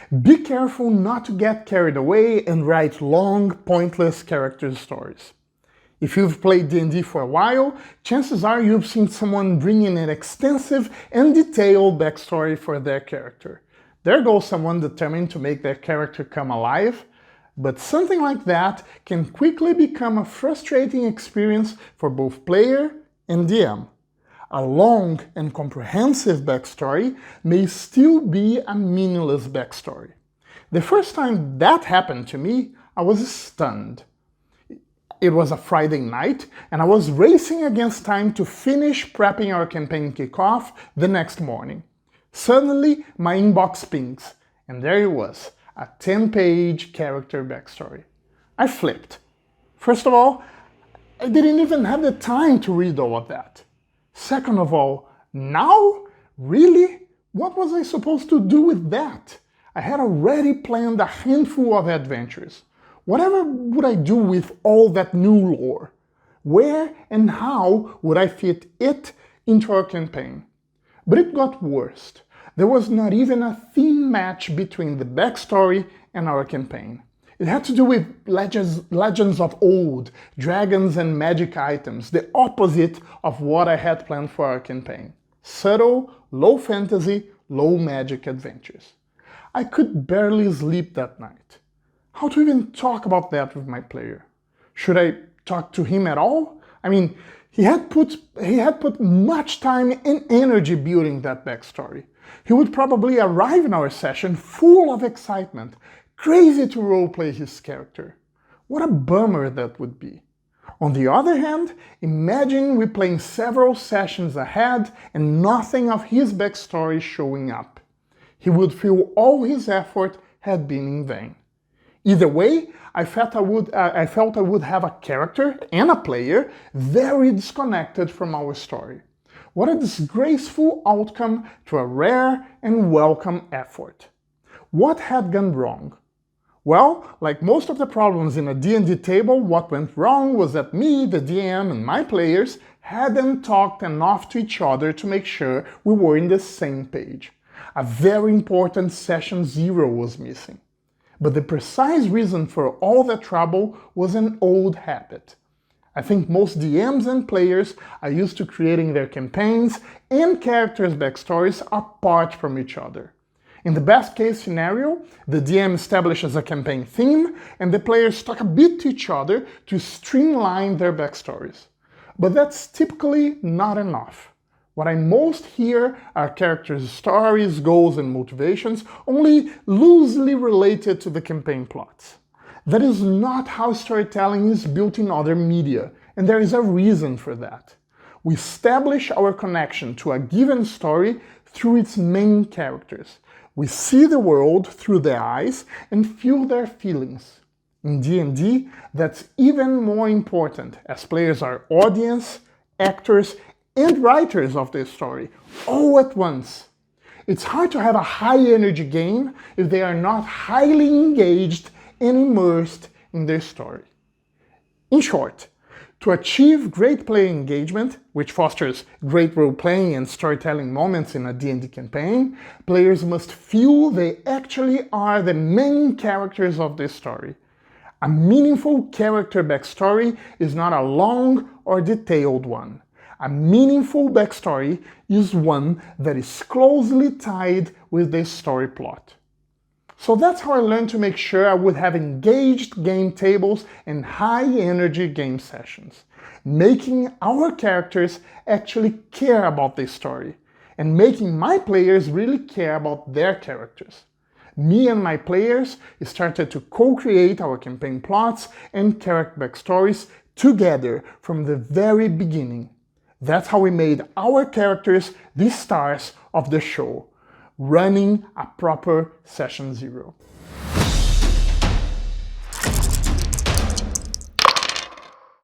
Be careful not to get carried away and write long, pointless character stories. If you've played D&D for a while, chances are you've seen someone bring in an extensive and detailed backstory for their character. There goes someone determined to make their character come alive, but something like that can quickly become a frustrating experience for both player and DM. A long and comprehensive backstory may still be a meaningless backstory. The first time that happened to me, I was stunned. It was a Friday night, and I was racing against time to finish prepping our campaign kickoff the next morning. Suddenly, my inbox pings, and there it was, a 10-page character backstory. I flipped. First of all, I didn't even have the time to read all of that. Second of all, now? Really? What was I supposed to do with that? I had already planned a handful of adventures. Whatever would I do with all that new lore? Where and how would I fit it into our campaign? But it got worse. There was not even a theme match between the backstory and our campaign. It had to do with legends of old, dragons and magic items, the opposite of what I had planned for our campaign. Subtle, low fantasy, low magic adventures. I could barely sleep that night. How to even talk about that with my player? Should I talk to him at all? I mean, he had put much time and energy building that backstory. He would probably arrive in our session full of excitement, crazy to roleplay his character. What a bummer that would be. On the other hand, imagine we playing several sessions ahead and nothing of his backstory showing up. He would feel all his effort had been in vain. Either way, I felt I would have a character and a player very disconnected from our story. What a disgraceful outcome to a rare and welcome effort. What had gone wrong? Well, like most of the problems in a D&D table, what went wrong was that me, the DM, and my players hadn't talked enough to each other to make sure we were in the same page. A very important session 0 was missing. But the precise reason for all that trouble was an old habit. I think most DMs and players are used to creating their campaigns and characters' backstories apart from each other. In the best case scenario, the DM establishes a campaign theme and the players talk a bit to each other to streamline their backstories. But that's typically not enough. What I most hear are characters' stories, goals, and motivations only loosely related to the campaign plots. That is not how storytelling is built in other media, and there is a reason for that. We establish our connection to a given story through its main characters. We see the world through their eyes and feel their feelings. In D&D, that's even more important, as players are audience, actors, and writers of the story, all at once. It's hard to have a high-energy game if they are not highly engaged and immersed in their story. In short, to achieve great player engagement, which fosters great role-playing and storytelling moments in a D&D campaign, players must feel they actually are the main characters of the story. A meaningful character backstory is not a long or detailed one. A meaningful backstory is one that is closely tied with the story plot. So that's how I learned to make sure I would have engaged game tables and high-energy game sessions, making our characters actually care about the story, and making my players really care about their characters. Me and my players started to co-create our campaign plots and character backstories together from the very beginning. That's how we made our characters the stars of the show, running a proper session 0.